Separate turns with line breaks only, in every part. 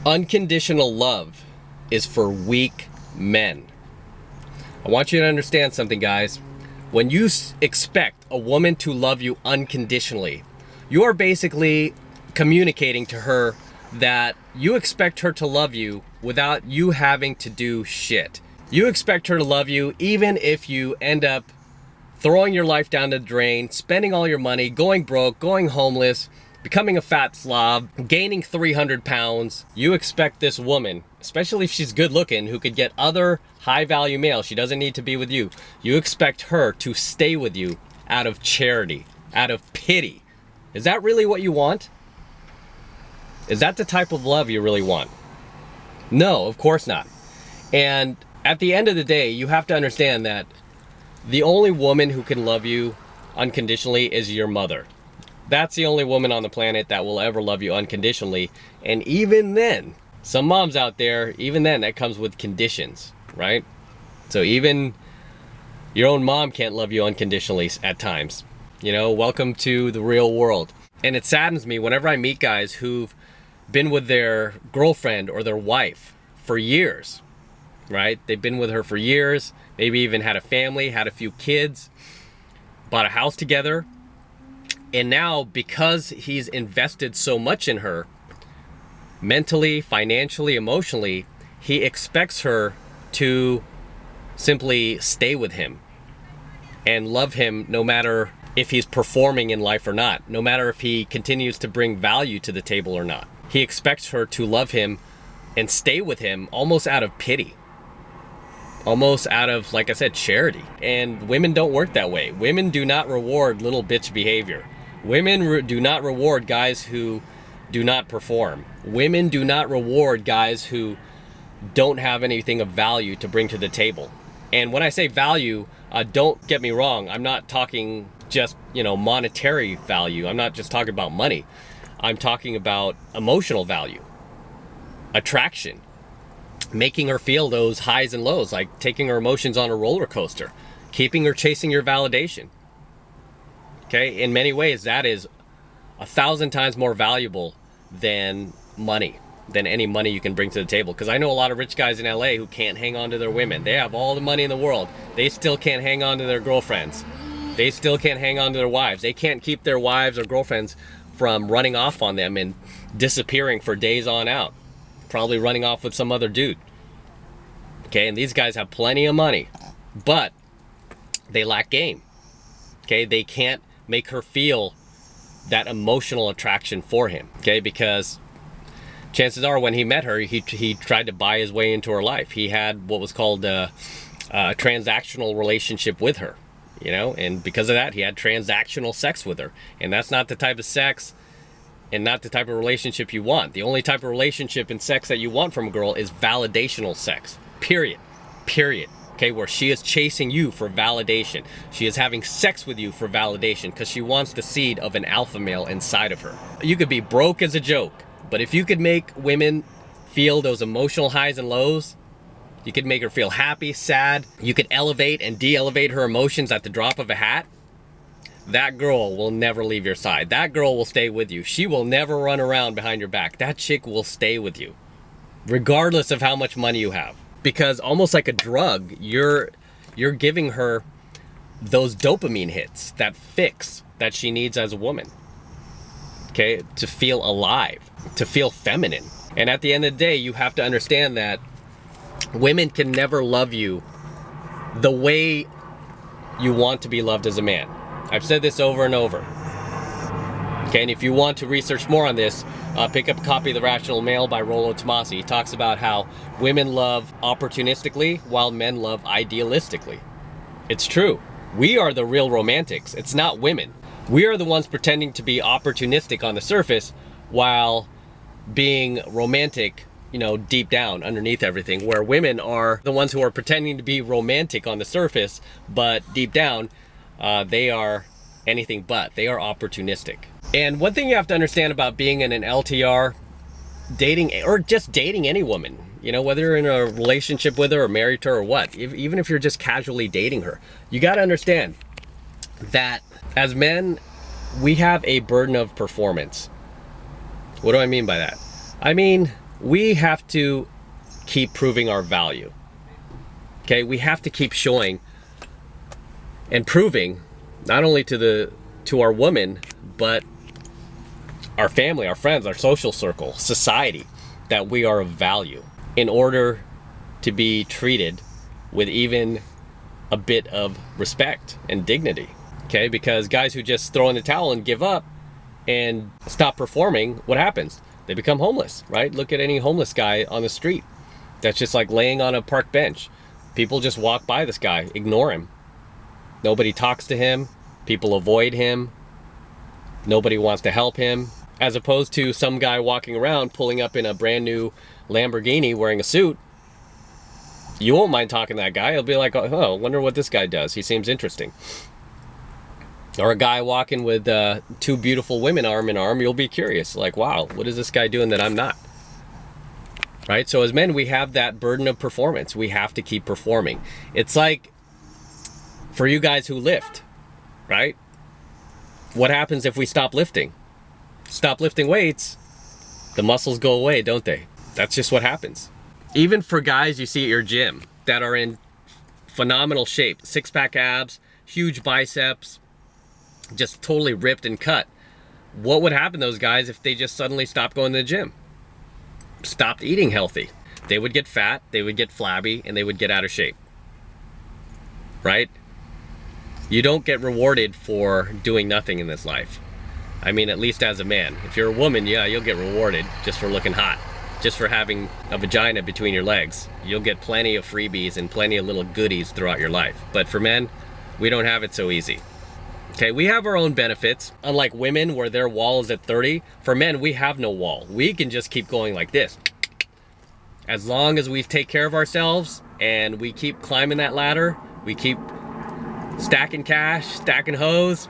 Unconditional love is for weak men. I want you to understand something, guys. When you expect a woman to love you unconditionally, you are basically communicating to her that you expect her to love you without you having to do shit. You expect her to love you even if you end up throwing your life down the drain, spending all your money, going broke, going homeless, becoming a fat slob, gaining 300 pounds. You expect this woman, especially if she's good looking, who could get other high value males, she doesn't need to be with you. You expect her to stay with you out of charity, out of pity. Is that really what you want? Is that the type of love you really want? No, of course not. And at the end of the day, you have to understand that the only woman who can love you unconditionally is your mother. That's the only woman on the planet that will ever love you unconditionally. And even then, some moms out there, even then, that comes with conditions, right? So even your own mom can't love you unconditionally at times. You know, welcome to the real world. And it saddens me whenever I meet guys who've been with their girlfriend or their wife for years, right? They've been with her for years, maybe even had a family, had a few kids, bought a house together. And now, because he's invested so much in her, mentally, financially, emotionally, he expects her to simply stay with him and love him no matter if he's performing in life or not, no matter if he continues to bring value to the table or not. He expects her to love him and stay with him almost out of pity, almost out of, like I said, charity. And women don't work that way. Women do not reward little bitch behavior. Women do not reward guys who do not perform. Women do not reward guys who don't have anything of value to bring to the table. And when I say value, don't get me wrong. I'm not talking just, monetary value. I'm not just talking about money. I'm talking about emotional value, attraction, making her feel those highs and lows, like taking her emotions on a roller coaster, keeping her chasing your validation. Okay, in many ways, that is 1,000 times more valuable than money, than any money you can bring to the table. Because I know a lot of rich guys in LA who can't hang on to their women. They have all the money in the world. They still can't hang on to their girlfriends. They still can't hang on to their wives. They can't keep their wives or girlfriends from running off on them and disappearing for days on out. Probably running off with some other dude. Okay, and these guys have plenty of money, but they lack game. Okay, they can't make her feel that emotional attraction for him, okay? Because chances are when he met her, he tried to buy his way into her life. He had what was called a transactional relationship with her, and because of that, he had transactional sex with her. And that's not the type of sex and not the type of relationship you want. The only type of relationship and sex that you want from a girl is validational sex, period. Okay, where she is chasing you for validation. She is having sex with you for validation because she wants the seed of an alpha male inside of her. You could be broke as a joke, but if you could make women feel those emotional highs and lows, you could make her feel happy, sad, you could elevate and de-elevate her emotions at the drop of a hat, that girl will never leave your side. That girl will stay with you. She will never run around behind your back. That chick will stay with you, regardless of how much money you have. Because almost like a drug, you're giving her those dopamine hits, that fix that she needs as a woman, okay, to feel alive, to feel feminine. And at the end of the day, you have to understand that women can never love you the way you want to be loved as a man. I've said this over and over. Okay, and if you want to research more on this, pick up a copy of The Rational Male by Rollo Tomasi. He talks about how women love opportunistically while men love idealistically. It's true. We are the real romantics. It's not women. We are the ones pretending to be opportunistic on the surface while being romantic, deep down underneath everything, where women are the ones who are pretending to be romantic on the surface, but deep down, they are anything but. They are opportunistic. And one thing you have to understand about being in an LTR, dating, or just dating any woman, whether you're in a relationship with her or married to her or what, even if you're just casually dating her, you got to understand that as men, we have a burden of performance. What do I mean by that? I mean, we have to keep proving our value. Okay, we have to keep showing and proving not only to our woman, but our family, our friends, our social circle, society, that we are of value in order to be treated with even a bit of respect and dignity. Okay, because guys who just throw in the towel and give up and stop performing, what happens? They become homeless, right? Look at any homeless guy on the street that's just like laying on a park bench. People just walk by this guy, ignore him. Nobody talks to him. People avoid him. Nobody wants to help him. As opposed to some guy walking around pulling up in a brand new Lamborghini wearing a suit. You won't mind talking to that guy. He'll be like, oh, wonder what this guy does. He seems interesting. Or a guy walking with two beautiful women arm in arm. You'll be curious. Like, wow, what is this guy doing that I'm not? Right? So as men, we have that burden of performance. We have to keep performing. It's like for you guys who lift, right? What happens if we stop lifting? Stop lifting weights, the muscles go away, don't they? That's just what happens. Even for guys you see at your gym that are in phenomenal shape, six-pack abs, huge biceps, just totally ripped and cut. What would happen to those guys if they just suddenly stopped going to the gym? Stopped eating healthy? They would get fat, they would get flabby, and they would get out of shape. Right? You don't get rewarded for doing nothing in this life. I mean, at least as a man. If you're a woman, yeah, you'll get rewarded just for looking hot. Just for having a vagina between your legs. You'll get plenty of freebies and plenty of little goodies throughout your life. But for men, we don't have it so easy. Okay, we have our own benefits. Unlike women, where their wall is at 30, for men, we have no wall. We can just keep going like this. As long as we take care of ourselves and we keep climbing that ladder, we keep stacking cash, stacking hoes,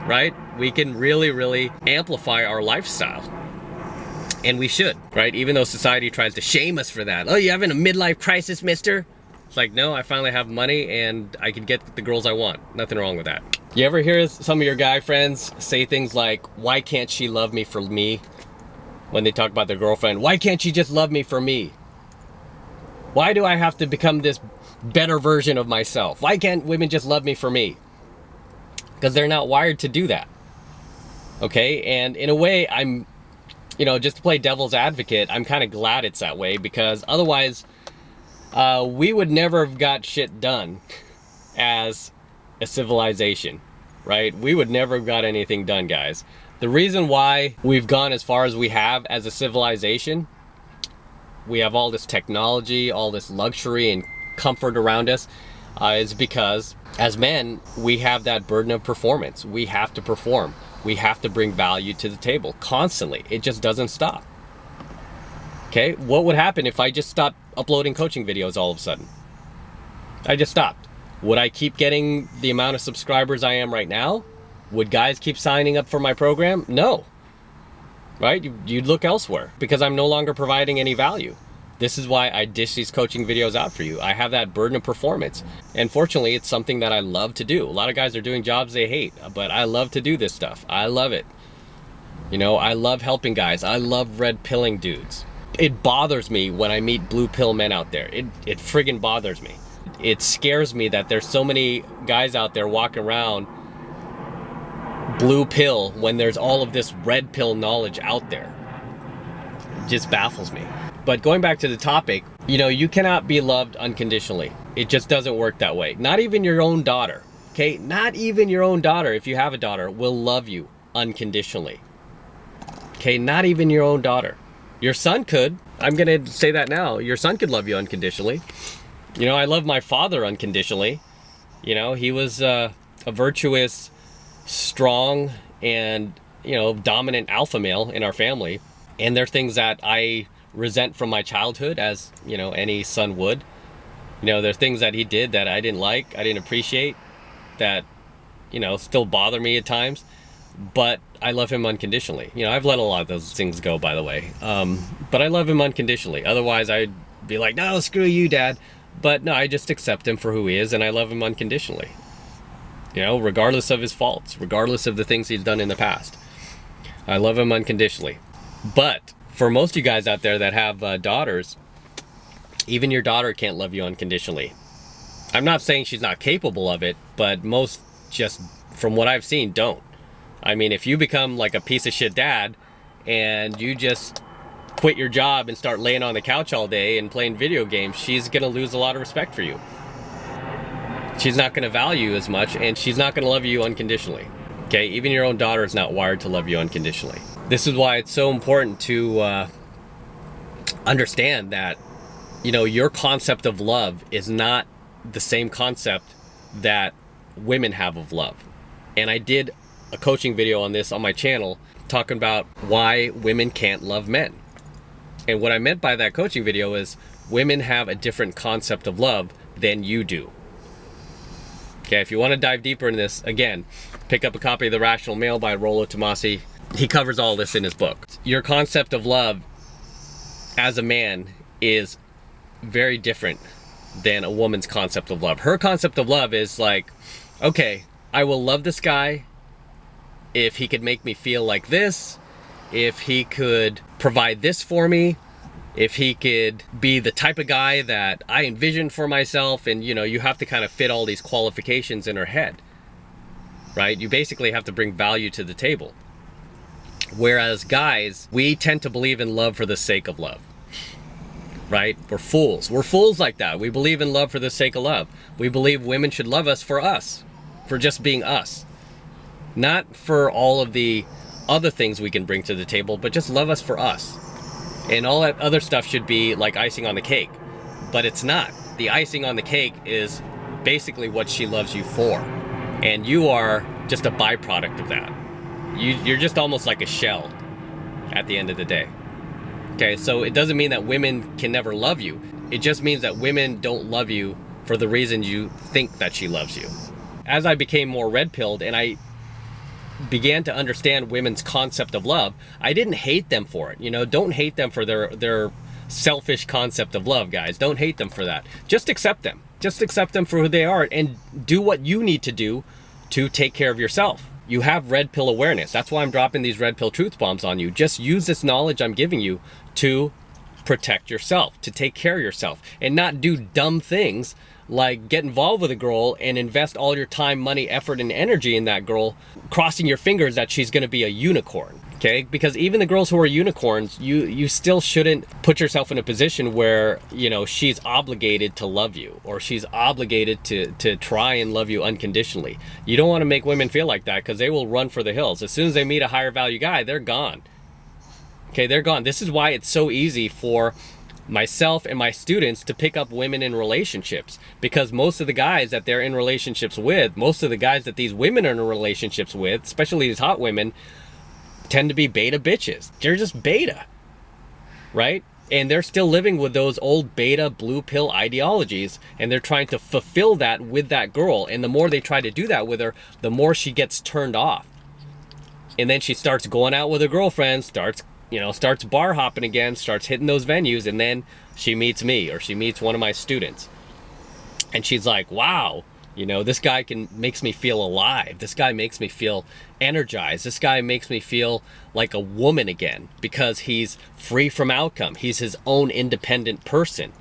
right? We can really, really amplify our lifestyle. And we should, right? Even though society tries to shame us for that. Oh, you having a midlife crisis, mister? It's like, no, I finally have money and I can get the girls I want. Nothing wrong with that. You ever hear some of your guy friends say things like, why can't she love me for me? When they talk about their girlfriend, why can't she just love me for me? Why do I have to become this better version of myself? Why can't women just love me for me? Because they're not wired to do that. Okay, and in a way, I'm, just to play devil's advocate, I'm kind of glad it's that way, because otherwise, we would never have got shit done as a civilization, right? We would never have got anything done, guys. The reason why we've gone as far as we have as a civilization, we have all this technology, all this luxury and comfort around us, is because as men, we have that burden of performance. We have to perform. We have to bring value to the table constantly. It just doesn't stop. Okay, what would happen if I just stopped uploading coaching videos all of a sudden? I just stopped. Would I keep getting the amount of subscribers I am right now? Would guys keep signing up for my program? No. Right? You'd look elsewhere because I'm no longer providing any value. This is why I dish these coaching videos out for you. I have that burden of performance. And fortunately, it's something that I love to do. A lot of guys are doing jobs they hate, but I love to do this stuff. I love it. I love helping guys. I love red pilling dudes. It bothers me when I meet blue pill men out there. It friggin' bothers me. It scares me that there's so many guys out there walking around blue pill when there's all of this red pill knowledge out there. It just baffles me. But going back to the topic, you cannot be loved unconditionally. It just doesn't work that way. Not even your own daughter, okay? Not even your own daughter, if you have a daughter, will love you unconditionally. Okay, not even your own daughter. Your son could. I'm gonna say that now. Your son could love you unconditionally. I love my father unconditionally. He was a virtuous, strong, and, dominant alpha male in our family. And there are things that I resent from my childhood, as, any son would. There are things that he did that I didn't like, I didn't appreciate, that, still bother me at times. But I love him unconditionally. I've let a lot of those things go, by the way. But I love him unconditionally. Otherwise, I'd be like, no, screw you, Dad. But no, I just accept him for who he is, and I love him unconditionally. Regardless of his faults, regardless of the things he's done in the past. I love him unconditionally. But for most of you guys out there that have daughters, even your daughter can't love you unconditionally. I'm not saying she's not capable of it, but most, just from what I've seen, don't. I mean, if you become like a piece of shit dad and you just quit your job and start laying on the couch all day and playing video games, she's gonna lose a lot of respect for you. She's not gonna value you as much, and she's not gonna love you unconditionally. Okay, even your own daughter is not wired to love you unconditionally. This is why it's so important to understand that, you know, your concept of love is not the same concept that women have of love. And I did a coaching video on this on my channel talking about why women can't love men. And what I meant by that coaching video is women have a different concept of love than you do. Okay, if you want to dive deeper into this, again, pick up a copy of The Rational Male by Rollo Tomasi. He covers all this in his book. Your concept of love as a man is very different than a woman's concept of love. Her concept of love is like, okay, I will love this guy if he could make me feel like this, if he could provide this for me, if he could be the type of guy that I envision for myself. And you know, you have to kind of fit all these qualifications in her head, right? You basically have to bring value to the table. Whereas guys, we tend to believe in love for the sake of love, right? We're fools. We're fools like that. We believe in love for the sake of love. We believe women should love us, for just being us. Not for all of the other things we can bring to the table, but just love us for us. And all that other stuff should be like icing on the cake. But it's not. The icing on the cake is basically what she loves you for. And you are just a byproduct of that. You're just almost like a shell at the end of the day. Okay, so it doesn't mean that women can never love you. It just means that women don't love you for the reason you think that she loves you. As I became more red-pilled and I began to understand women's concept of love, I didn't hate them for it. You know, don't hate them for their selfish concept of love, guys. Don't hate them for that. Just accept them. Just accept them for who they are and do what you need to do to take care of yourself. You have red pill awareness. That's why I'm dropping these red pill truth bombs on you. Just use this knowledge I'm giving you to protect yourself, to take care of yourself, and not do dumb things like get involved with a girl and invest all your time, money, effort, and energy in that girl, crossing your fingers that she's gonna be a unicorn, okay? Because even the girls who are unicorns, you still shouldn't put yourself in a position where, you know, she's obligated to love you, or she's obligated to try and love you unconditionally. You don't wanna make women feel like that, because they will run for the hills. As soon as they meet a higher value guy, they're gone. Okay, they're gone. This is why it's so easy for myself and my students to pick up women in relationships, because most of the guys that they're in relationships with, most of the guys that these women are in relationships with, especially these hot women, tend to be beta bitches. They're just beta, right? And they're still living with those old beta blue pill ideologies, and they're trying to fulfill that with that girl. And the more they try to do that with her, the more she gets turned off. And then she starts going out with her girlfriend, starts bar hopping again, starts hitting those venues, and then she meets me, or she meets one of my students. And she's like, wow, you know, this guy makes me feel alive. This guy makes me feel energized. This guy makes me feel like a woman again, because he's free from outcome. He's his own independent person.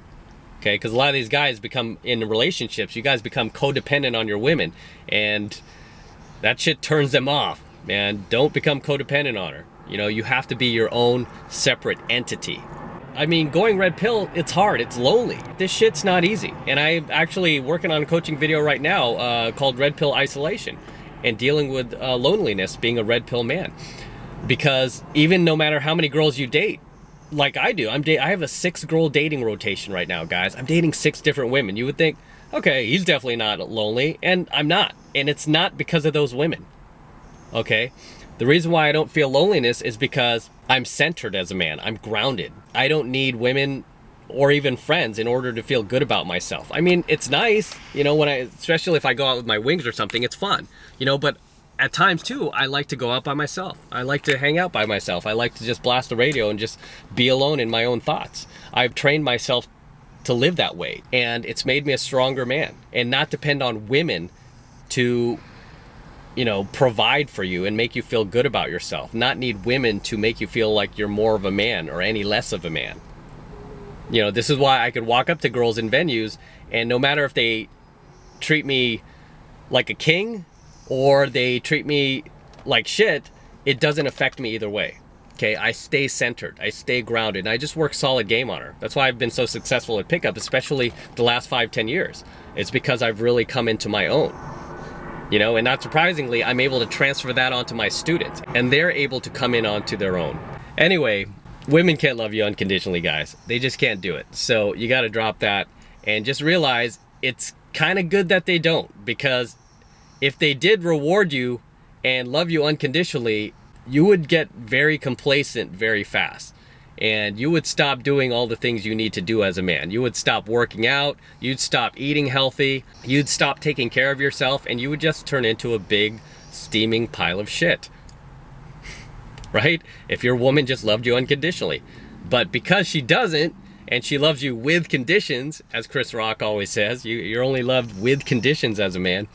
Okay, because a lot of these guys become, in relationships, you guys become codependent on your women, and that shit turns them off, man. Don't become codependent on her. You know, you have to be your own separate entity. I mean, going red pill, it's hard, it's lonely. This shit's not easy. And I'm actually working on a coaching video right now called Red Pill Isolation, and dealing with loneliness, being a red pill man. Because even no matter how many girls you date, like I do, I have a 6-girl dating rotation right now, guys. I'm dating 6 different women. You would think, okay, he's definitely not lonely, and I'm not. And it's not because of those women, okay? The reason why I don't feel loneliness is because I'm centered as a man. I'm grounded. I don't need women or even friends in order to feel good about myself. I mean, it's nice, you know, especially if I go out with my wings or something, it's fun, you know, but at times too, I like to go out by myself. I like to hang out by myself. I like to just blast the radio and just be alone in my own thoughts. I've trained myself to live that way, and it's made me a stronger man, and not depend on women to provide for you and make you feel good about yourself, not need women to make you feel like you're more of a man or any less of a man. This is why I could walk up to girls in venues, and no matter if they treat me like a king or they treat me like shit, it doesn't affect me either way. Okay, I stay centered, I stay grounded, and I just work solid game on her. That's why I've been so successful at pickup, especially the last 5-10 years. It's because I've really come into my own. And not surprisingly, I'm able to transfer that onto my students, and they're able to come in onto their own. Anyway, women can't love you unconditionally, guys. They just can't do it. So you got to drop that and just realize it's kind of good that they don't, because if they did reward you and love you unconditionally, you would get very complacent very fast. And you would stop doing all the things you need to do as a man. You would stop working out, you'd stop eating healthy, you'd stop taking care of yourself, and you would just turn into a big steaming pile of shit. Right? If your woman just loved you unconditionally. But because she doesn't, and she loves you with conditions, as Chris Rock always says, you're only loved with conditions as a man,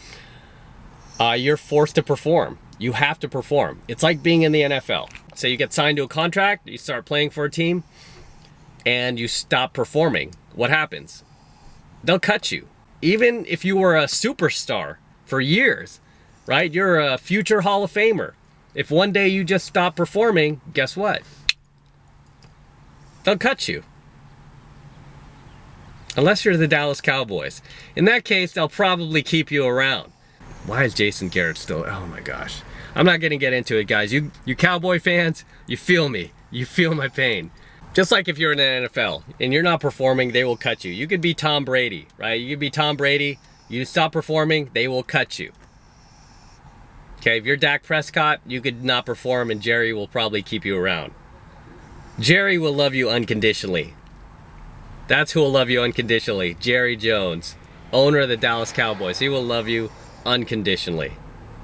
you're forced to perform. You have to perform. It's like being in the NFL. So you get signed to a contract, you start playing for a team, and you stop performing. What happens? They'll cut you. Even if you were a superstar for years, right? You're a future Hall of Famer. If one day you just stop performing, guess what? They'll cut you. Unless you're the Dallas Cowboys. In that case, they'll probably keep you around. Why is Jason Garrett still? Oh my gosh. I'm not gonna get into it, guys. You Cowboy fans, you feel me. You feel my pain. Just like if you're in the NFL and you're not performing, they will cut you. You could be Tom Brady, right? You could be Tom Brady. You stop performing, they will cut you. Okay, if you're Dak Prescott, you could not perform and Jerry will probably keep you around. Jerry will love you unconditionally. That's who will love you unconditionally. Jerry Jones, owner of the Dallas Cowboys. He will love you unconditionally.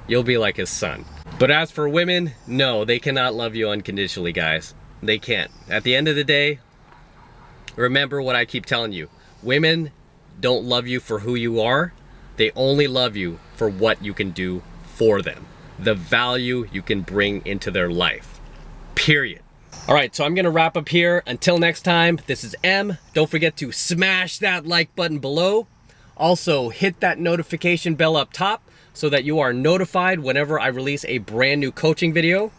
You'll be like his son. But as for women, no, they cannot love you unconditionally, guys. They can't. At the end of the day, remember what I keep telling you. Women don't love you for who you are. They only love you for what you can do for them. The value you can bring into their life. Period. All right, so I'm gonna wrap up here. Until next time, this is M. Don't forget to smash that like button below. Also, hit that notification bell up top so that you are notified whenever I release a brand new coaching video.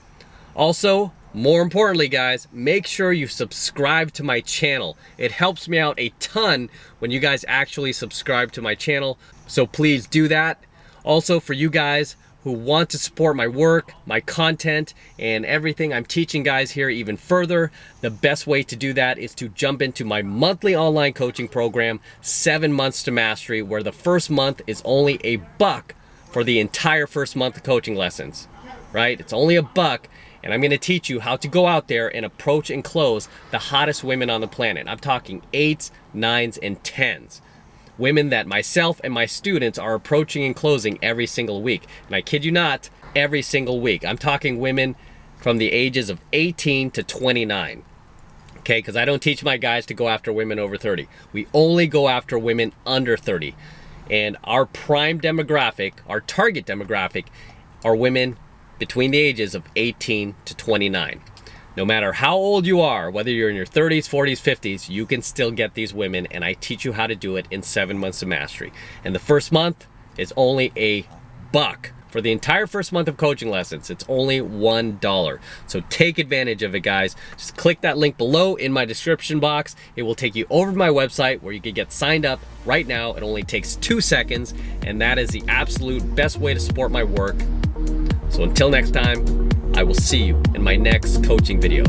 Also, more importantly, guys, make sure you subscribe to my channel. It helps me out a ton when you guys actually subscribe to my channel, so please do that. Also, for you guys who want to support my work, my content, and everything I'm teaching guys here even further, the best way to do that is to jump into my monthly online coaching program, 7 Months to Mastery, where the first month is only $1 for the entire first month of coaching lessons, right? It's only $1, and I'm gonna teach you how to go out there and approach and close the hottest women on the planet. I'm talking 8s, 9s, and 10s. Women that myself and my students are approaching and closing every single week. And I kid you not, every single week. I'm talking women from the ages of 18 to 29. Okay, because I don't teach my guys to go after women over 30. We only go after women under 30. And our prime demographic, our target demographic, are women between the ages of 18 to 29. No matter how old you are, whether you're in your 30s, 40s, 50s, you can still get these women, and I teach you how to do it in 7 months of mastery. And the first month is only $1 for the entire first month of coaching lessons. It's only $1. So take advantage of it, guys. Just click that link below in my description box. It will take you over to my website where you can get signed up right now. It only takes 2 seconds, and that is the absolute best way to support my work. So until next time, I will see you in my next coaching video.